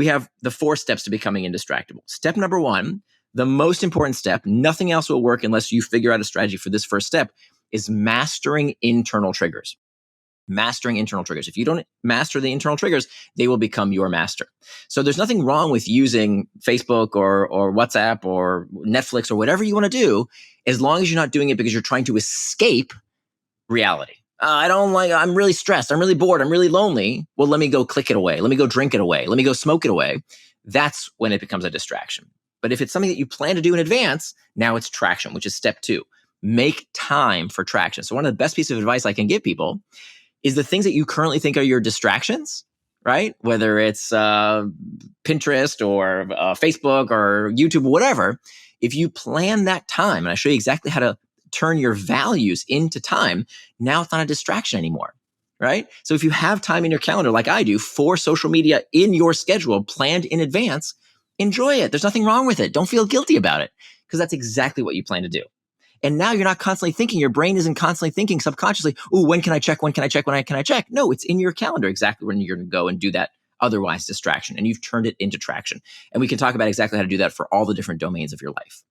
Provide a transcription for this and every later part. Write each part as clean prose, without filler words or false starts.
we have the 4 steps to becoming indistractable. Step number 1, the most important step, nothing else will work unless you figure out a strategy for this first step, is mastering internal triggers. Mastering internal triggers. If you don't master the internal triggers, they will become your master. So there's nothing wrong with using Facebook or WhatsApp or Netflix or whatever you want to do, as long as you're not doing it because you're trying to escape reality. I'm really stressed. I'm really bored. I'm really lonely. Well, let me go click it away. Let me go drink it away. Let me go smoke it away. That's when it becomes a distraction. But if it's something that you plan to do in advance, now it's traction, which is step 2. Make time for traction. So one of the best pieces of advice I can give people is the things that you currently think are your distractions, right? Whether it's Pinterest or Facebook or YouTube, whatever. If you plan that time, and I show you exactly how to turn your values into time, now it's not a distraction anymore, right? So if you have time in your calendar, like I do, for social media in your schedule, planned in advance, enjoy it. There's nothing wrong with it. Don't feel guilty about it, because that's exactly what you plan to do. And now you're not constantly thinking, your brain isn't constantly thinking subconsciously, oh, when can I check? When can I check? When can I check? No, it's in your calendar exactly when you're going to go and do that otherwise distraction. And you've turned it into traction. And we can talk about exactly how to do that for all the different domains of your life.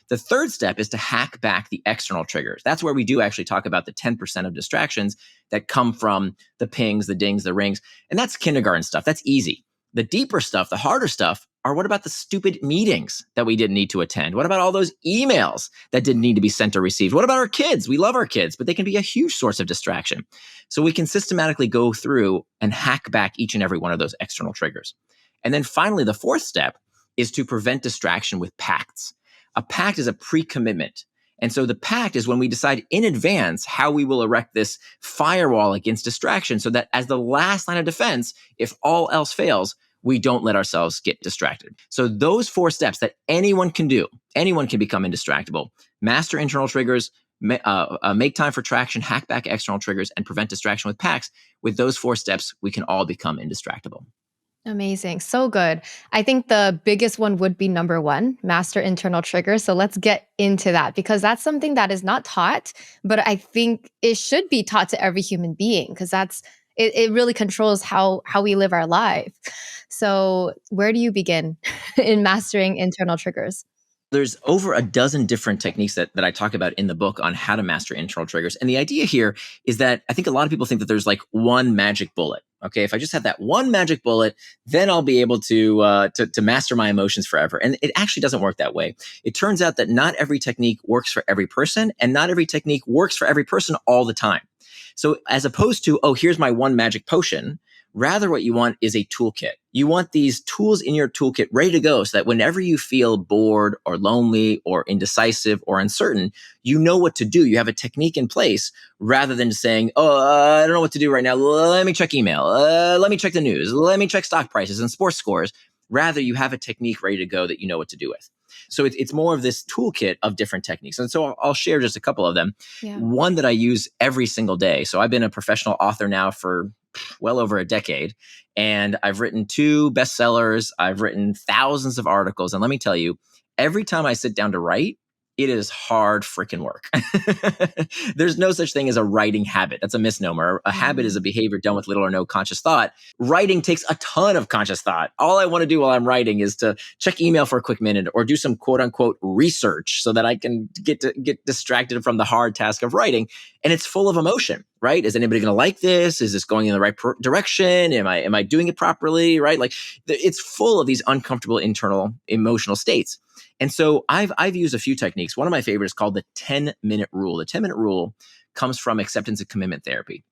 The third step is to hack back the external triggers. That's where we do actually talk about the 10% of distractions that come from the pings, the dings, the rings. And that's kindergarten stuff. That's easy. The deeper stuff, the harder stuff, are what about the stupid meetings that we didn't need to attend? What about all those emails that didn't need to be sent or received? What about our kids? We love our kids, but they can be a huge source of distraction. So we can systematically go through and hack back each and every one of those external triggers. And then finally, the 4th step is to prevent distraction with pacts. A pact is a pre-commitment. And so the pact is when we decide in advance how we will erect this firewall against distraction, so that as the last line of defense, if all else fails, we don't let ourselves get distracted. So those 4 steps that anyone can do, anyone can become indistractable: master internal triggers, make time for traction, hack back external triggers, and prevent distraction with pacts. With those 4 steps, we can all become indistractable. Amazing. So good. I think the biggest one would be number 1, master internal triggers. So let's get into that, because that's something that is not taught, but I think it should be taught to every human being, because it really controls how we live our life. So where do you begin in mastering internal triggers? There's over a dozen different techniques that I talk about in the book on how to master internal triggers. And the idea here is that I think a lot of people think that there's like one magic bullet. Okay, if I just have that one magic bullet, then I'll be able to master my emotions forever. And it actually doesn't work that way. It turns out that not every technique works for every person, and not every technique works for every person all the time. So as opposed to, oh, here's my one magic potion, rather what you want is a toolkit. You want these tools in your toolkit ready to go, so that whenever you feel bored or lonely or indecisive or uncertain, you know what to do. You have a technique in place, rather than saying, oh, I don't know what to do right now. Let me check email. Let me check the news. Let me check stock prices and sports scores. Rather, you have a technique ready to go that you know what to do with. So it's more of this toolkit of different techniques. And so I'll share just a couple of them. Yeah. One that I use every single day. So I've been a professional author now for well over a decade, and I've written 2 bestsellers. I've written thousands of articles. And let me tell you, every time I sit down to write, it is hard freaking work. There's no such thing as a writing habit. That's a misnomer. A habit is a behavior done with little or no conscious thought. Writing takes a ton of conscious thought. All I want to do while I'm writing is to check email for a quick minute, or do some quote unquote research, so that I can get distracted from the hard task of writing. And it's full of emotion, right? Is anybody going to like this? Is this going in the right direction? Am I doing it properly? Right? Like it's full of these uncomfortable internal emotional states. And so I've used a few techniques. One of my favorites is called the 10-minute rule. The 10-minute rule comes from acceptance and commitment therapy.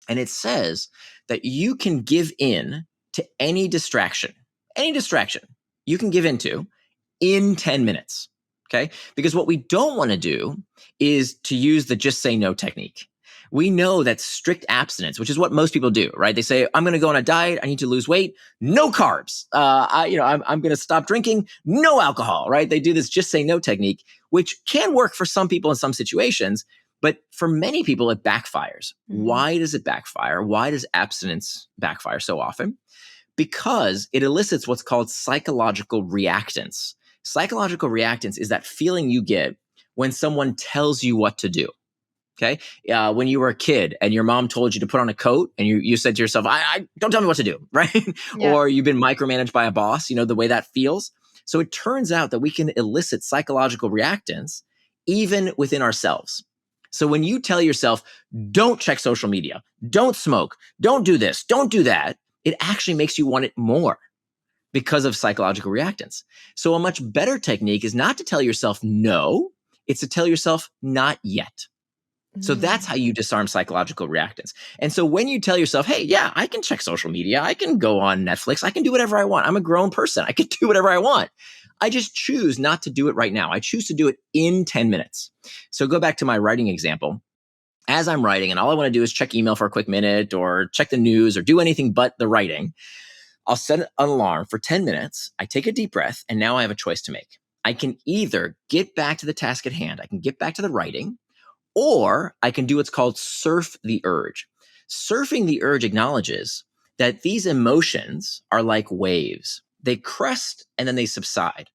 And it says that you can give in to any distraction you can give into in 10 minutes. Okay? Because what we don't want to do is to use the just say no technique. We know that strict abstinence, which is what most people do, right? They say, I'm going to go on a diet. I need to lose weight. No carbs. I'm going to stop drinking. No alcohol, right? They do this just say no technique, which can work for some people in some situations, but for many people, it backfires. Why does it backfire? Why does abstinence backfire so often? Because it elicits what's called psychological reactance. Psychological reactance is that feeling you get when someone tells you what to do. Okay. When you were a kid and your mom told you to put on a coat and you said to yourself, I don't tell me what to do. Right. Yeah. Or you've been micromanaged by a boss, the way that feels. So it turns out that we can elicit psychological reactance even within ourselves. So when you tell yourself, don't check social media, don't smoke, don't do this, don't do that, it actually makes you want it more because of psychological reactance. So a much better technique is not to tell yourself no, it's to tell yourself not yet. So that's how you disarm psychological reactance. And so when you tell yourself, hey, yeah, I can check social media, I can go on Netflix, I can do whatever I want. I'm a grown person. I can do whatever I want. I just choose not to do it right now. I choose to do it in 10 minutes. So go back to my writing example. As I'm writing, and all I want to do is check email for a quick minute or check the news or do anything but the writing, I'll set an alarm for 10 minutes. I take a deep breath, and now I have a choice to make. I can either get back to the task at hand, I can get back to the writing, or I can do what's called surf the urge. Surfing the urge acknowledges that these emotions are like waves. They crest and then they subside.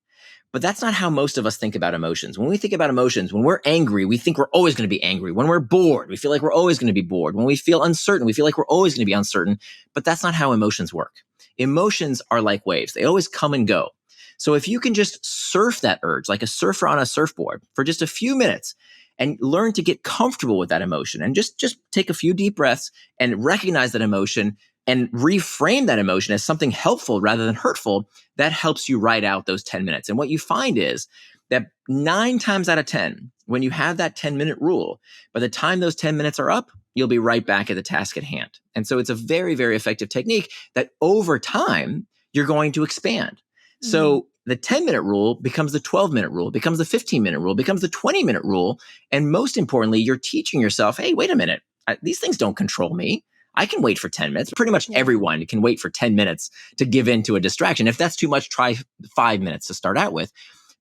But that's not how most of us think about emotions. When we think about emotions, when we're angry, we think we're always going to be angry. When we're bored, we feel like we're always going to be bored. When we feel uncertain, we feel like we're always going to be uncertain. But that's not how emotions work. Emotions are like waves. They always come and go. So if you can just surf that urge like a surfer on a surfboard for just a few minutes and learn to get comfortable with that emotion and just take a few deep breaths and recognize that emotion and reframe that emotion as something helpful rather than hurtful, that helps you write out those 10 minutes. And what you find is that 9 times out of 10, when you have that 10-minute rule, by the time those 10 minutes are up, you'll be right back at the task at hand. And so it's a very, very effective technique that over time, you're going to expand. So the 10-minute rule becomes the 12-minute rule, becomes the 15-minute rule, becomes the 20-minute rule. And most importantly, you're teaching yourself, hey, wait a minute, these things don't control me. I can wait for 10 minutes. Pretty much everyone can wait for 10 minutes to give in to a distraction. If that's too much, try 5 minutes to start out with.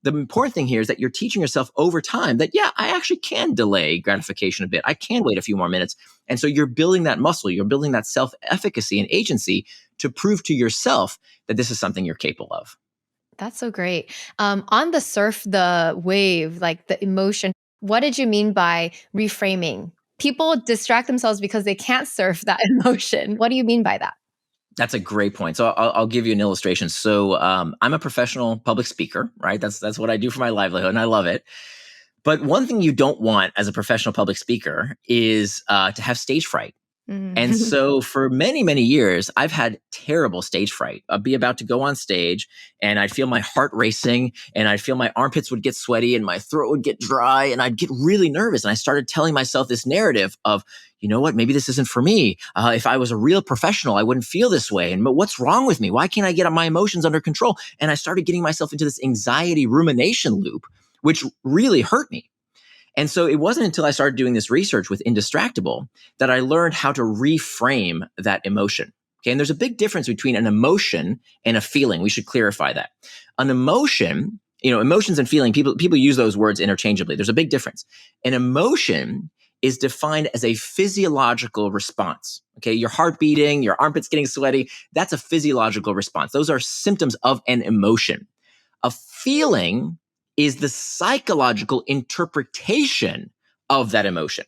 The important thing here is that you're teaching yourself over time that, yeah, I actually can delay gratification a bit. I can wait a few more minutes. And so you're building that muscle. You're building that self-efficacy and agency to prove to yourself that this is something you're capable of. That's so great. On the surf, the wave, like the emotion, what did you mean by reframing? People distract themselves because they can't surf that emotion. What do you mean by that? That's a great point. So I'll give you an illustration. So I'm a professional public speaker, right? That's what I do for my livelihood, and I love it. But one thing you don't want as a professional public speaker is to have stage fright. And so for many, many years, I've had terrible stage fright. I'd be about to go on stage and I'd feel my heart racing and I'd feel my armpits would get sweaty and my throat would get dry and I'd get really nervous. And I started telling myself this narrative of, you know what, maybe this isn't for me. If I was a real professional, I wouldn't feel this way. And what's wrong with me? Why can't I get my emotions under control? And I started getting myself into this anxiety rumination loop, which really hurt me. And so it wasn't until I started doing this research with Indistractable that I learned how to reframe that emotion. Okay. And there's a big difference between an emotion and a feeling. We should clarify that. An emotion, emotions and feeling, people use those words interchangeably. There's a big difference. An emotion is defined as a physiological response. Okay. Your heart beating, your armpits getting sweaty. That's a physiological response. Those are symptoms of an emotion. A feeling is the psychological interpretation of that emotion.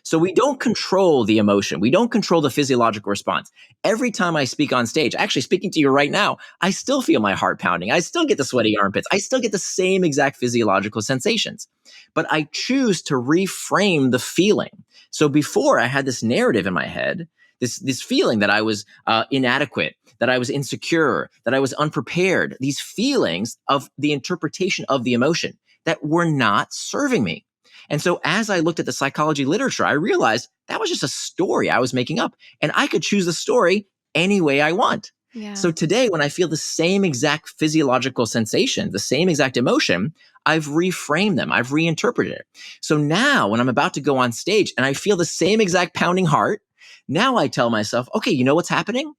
So we don't control the emotion. We don't control the physiological response. Every time I speak on stage, actually speaking to you right now, I still feel my heart pounding. I still get the sweaty armpits. I still get the same exact physiological sensations. But I choose to reframe the feeling. So before I had this narrative in my head, this feeling that I was inadequate, that I was insecure, that I was unprepared, these feelings of the interpretation of the emotion that were not serving me. And so as I looked at the psychology literature, I realized that was just a story I was making up, and I could choose the story any way I want. Yeah. So today, when I feel the same exact physiological sensation, the same exact emotion, I've reframed them. I've reinterpreted it. So now when I'm about to go on stage and I feel the same exact pounding heart, now I tell myself, okay, you know what's happening?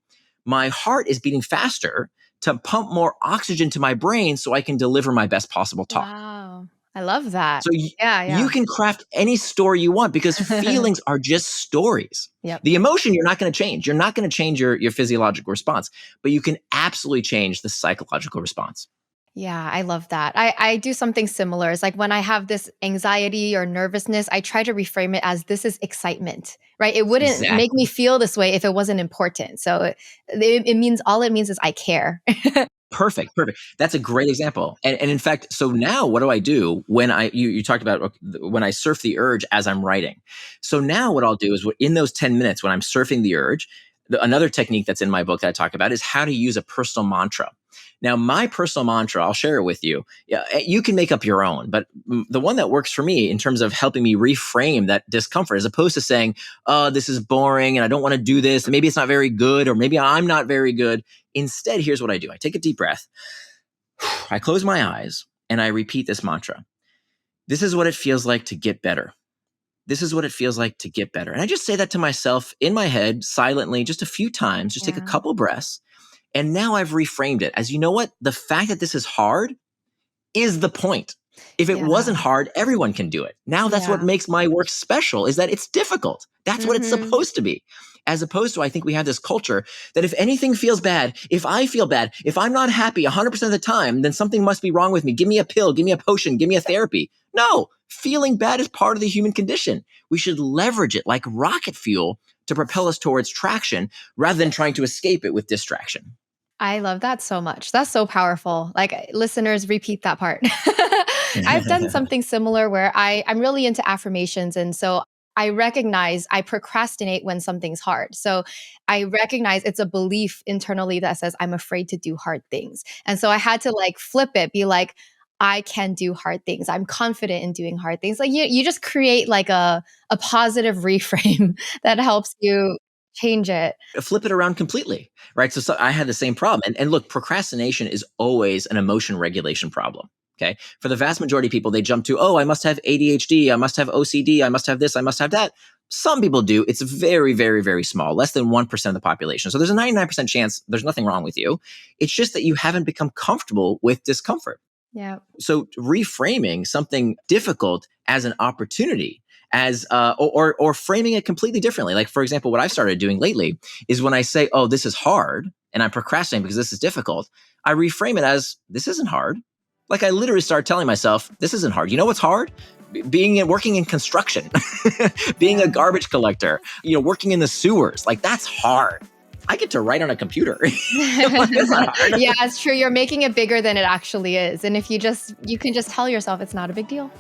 My heart is beating faster to pump more oxygen to my brain so I can deliver my best possible talk. Wow. I love that. So Yeah. you can craft any story you want because feelings are just stories. Yep. The emotion you're not going to change. You're not going to change your physiological response, but you can absolutely change the psychological response. Yeah, I love that. I do something similar. It's like when I have this anxiety or nervousness, I try to reframe it as this is excitement, right? It wouldn't make me Exactly. feel this way if it wasn't important. So it means all it means is I care. Perfect, perfect. That's a great example. And in fact, so now what do I do when you talked about when I surf the urge as I'm writing. So now what I'll do is in those 10 minutes when I'm surfing the urge, another technique that's in my book that I talk about is how to use a personal mantra. Now, my personal mantra, I'll share it with you. Yeah, you can make up your own, but the one that works for me in terms of helping me reframe that discomfort, as opposed to saying, "Oh, this is boring and I don't want to do this. Maybe it's not very good, or maybe I'm not very good." Instead, here's what I do. I take a deep breath. I close my eyes and I repeat this mantra. This is what it feels like to get better. This is what it feels like to get better. And I just say that to myself in my head silently, just a few times, just take a Yeah. couple breaths. And now I've reframed it as, you know what? The fact that this is hard is the point. If it Yeah. wasn't hard, everyone can do it. Now that's what Yeah. makes my work special, is that it's difficult. That's what it's Mhm. supposed to be. As opposed to, I think we have this culture that if anything feels bad, if I feel bad, if I'm not happy 100% of the time, then something must be wrong with me. Give me a pill, give me a potion, give me a therapy. No, feeling bad is part of the human condition. We should leverage it like rocket fuel to propel us towards traction rather than trying to escape it with distraction. I love that so much. That's so powerful. Like listeners, repeat that part. I've done something similar where I'm really into affirmations. And so I recognize I procrastinate when something's hard. So I recognize it's a belief internally that says I'm afraid to do hard things. And so I had to like flip it, be like, I can do hard things. I'm confident in doing hard things. Like you just create like a positive reframe that helps you change it. Flip it around completely, right? So I had the same problem. And look, procrastination is always an emotion regulation problem. Okay. For the vast majority of people, they jump to, oh, I must have ADHD. I must have OCD. I must have this. I must have that. Some people do. It's very, very, very small, less than 1% of the population. So there's a 99% chance there's nothing wrong with you. It's just that you haven't become comfortable with discomfort. Yeah. So reframing something difficult as an opportunity, as or framing it completely differently. Like, for example, what I've started doing lately is when I say, oh, this is hard and I'm procrastinating because this is difficult, I reframe it as, this isn't hard. Like, I literally start telling myself, this isn't hard. You know what's hard? Working in construction, being a Yeah. garbage collector, working in the sewers. Like, that's hard. I get to write on a computer. That's not hard. Yeah, it's true. You're making it bigger than it actually is. And if you can just tell yourself it's not a big deal.